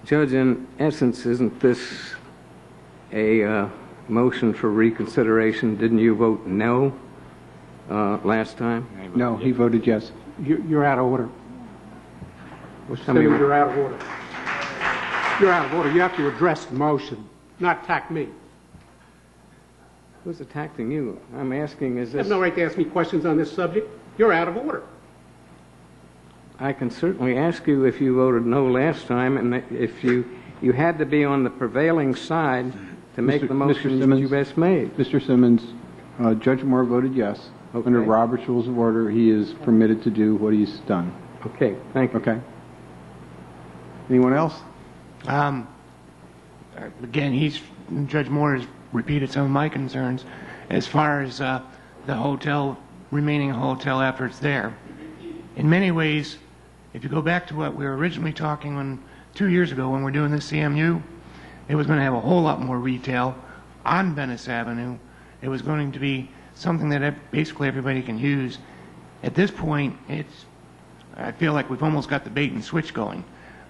Judge, in essence, isn't this a motion for reconsideration? Didn't you vote no last time? No, he voted yes. You're out of order. Somebody- You're out of order. You're out of order. You have to address the motion, not attack me. Who's attacking you? I'm asking, is You have this... no right to ask me questions on this subject. You're out of order. I can certainly ask you if you voted no last time, and if you had to be on the prevailing side to make the motion that you best made. Mr. Simmons, Judge Moore voted yes. Okay. Under Robert's Rules of Order, he is permitted to do what he's done. Okay, thank you. Okay. Anyone else? Again, Judge Moore has repeated some of my concerns as far as the remaining hotel after it's there. In many ways, if you go back to what we were originally talking 2 years ago when we were doing this CMU, it was going to have a whole lot more retail on Venice Avenue. It was going to be something that basically everybody can use. At this point, I feel like we've almost got the bait and switch going.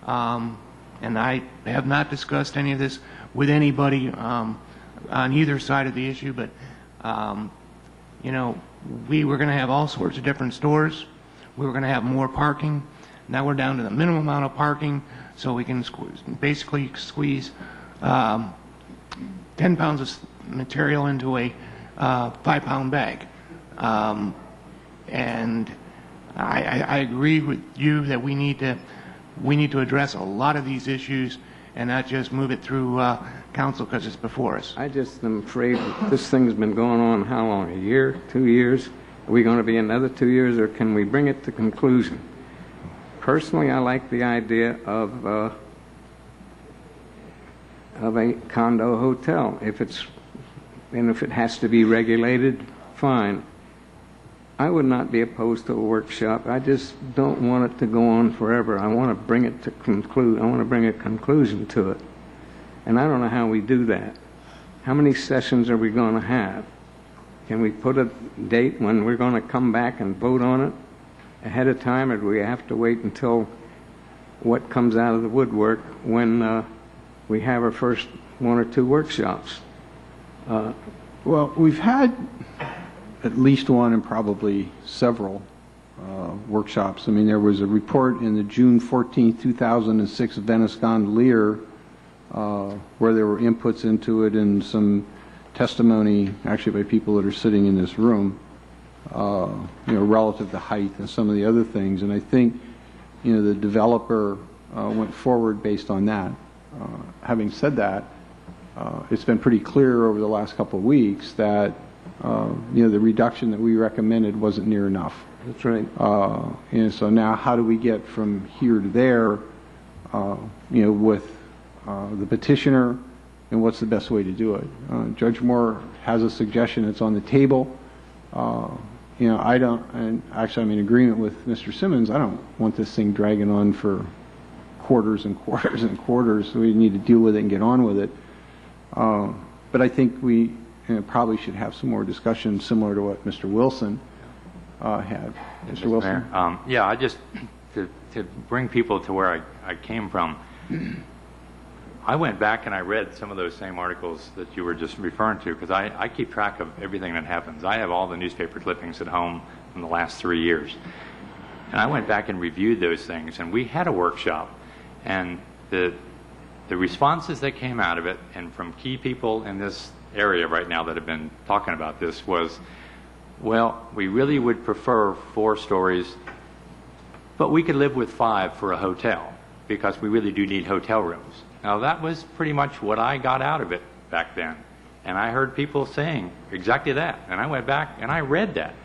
And I have not discussed any of this with anybody on either side of the issue, but, we were going to have all sorts of different stores. We were going to have more parking. Now we're down to the minimum amount of parking, so we can basically squeeze 10 pounds of material into a 5-pound bag. And I agree with you that we need to address a lot of these issues and not just move it through council because it's before us. I just am afraid that this thing's been going on how long? A year? 2 years? Are we going to be another 2 years, or can we bring it to conclusion? Personally, I like the idea of a condo hotel. If it has to be regulated, fine. I would not be opposed to a workshop. I just don't want it to go on forever. I want to bring it to conclude. I want to bring a conclusion to it. And I don't know how we do that. How many sessions are we going to have? Can we put a date when we're going to come back and vote on it ahead of time, or do we have to wait until what comes out of the woodwork when we have our first 1 or 2 workshops? Well, we've had at least one and probably several workshops. I mean, there was a report in the June 14, 2006 Venice Gondolier where there were inputs into it and some testimony actually by people that are sitting in this room, relative to height and some of the other things. And I think, the developer went forward based on that. Having said that, it's been pretty clear over the last couple of weeks that the reduction that we recommended wasn't near enough. That's right. And so now how do we get from here to there, with the petitioner, and what's the best way to do it? Judge Moore has a suggestion that's on the table. I don't, and actually I'm in agreement with Mr. Simmons, I don't want this thing dragging on for quarters and quarters and quarters. So we need to deal with it and get on with it. But I think we probably should have some more discussion similar to what Mr. Wilson had. Mr. Wilson? Mayor, yeah, I just, to bring people to where I came from, I went back and I read some of those same articles that you were just referring to, because I keep track of everything that happens. I have all the newspaper clippings at home from the last 3 years. And I went back and reviewed those things, and we had a workshop. And the responses that came out of it, and from key people in this area right now that have been talking about this, was, well, we really would prefer 4 stories, but we could live with 5 for a hotel, because we really do need hotel rooms. Now, that was pretty much what I got out of it back then. And I heard people saying exactly that. And I went back and I read that.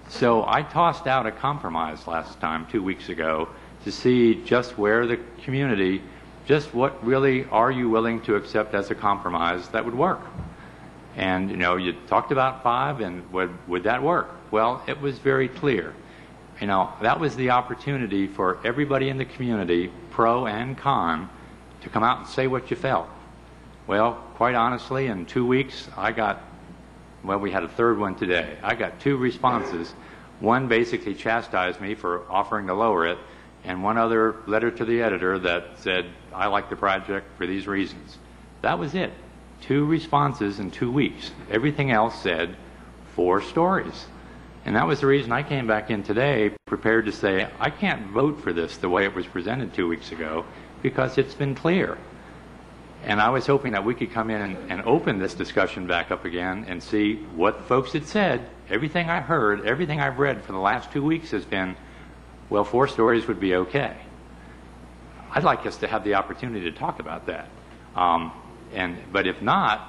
So I tossed out a compromise last time, 2 weeks ago, to see just where the community, just what really are you willing to accept as a compromise that would work. And, you talked about 5, and would that work? Well, it was very clear. That was the opportunity for everybody in the community, pro and con, to come out and say what you felt. Well, quite honestly, in 2 weeks, we had a third one today. I got 2 responses. One basically chastised me for offering to lower it, and one other letter to the editor that said, I like the project for these reasons. That was it. 2 responses in 2 weeks. Everything else said 4 stories. And that was the reason I came back in today prepared to say, I can't vote for this the way it was presented 2 weeks ago because it's been clear. And I was hoping that we could come in and open this discussion back up again and see what folks had said. Everything I've heard, everything I've read for the last 2 weeks has been, well, 4 stories would be okay. I'd like us to have the opportunity to talk about that. But if not,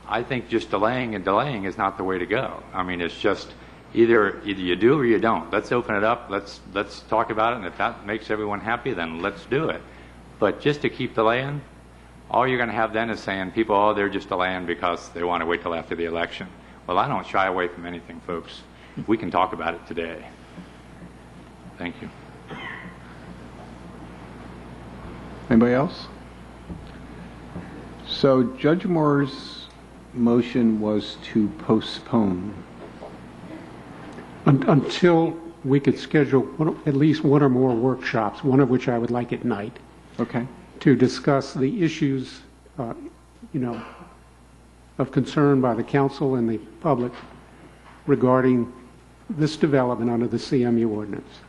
I think just delaying and delaying is not the way to go. I mean, it's just either you do or you don't. Let's open it up. Let's talk about it. And if that makes everyone happy, then let's do it. But just to keep delaying, all you're going to have then is saying people, oh, they're just delaying because they want to wait till after the election. Well, I don't shy away from anything, folks. We can talk about it today. Thank you. Anybody else? So Judge Moore's motion was to postpone. Until we could schedule at least one or more workshops, one of which I would like at night, Okay. to discuss the issues, of concern by the council and the public regarding this development under the CMU ordinance.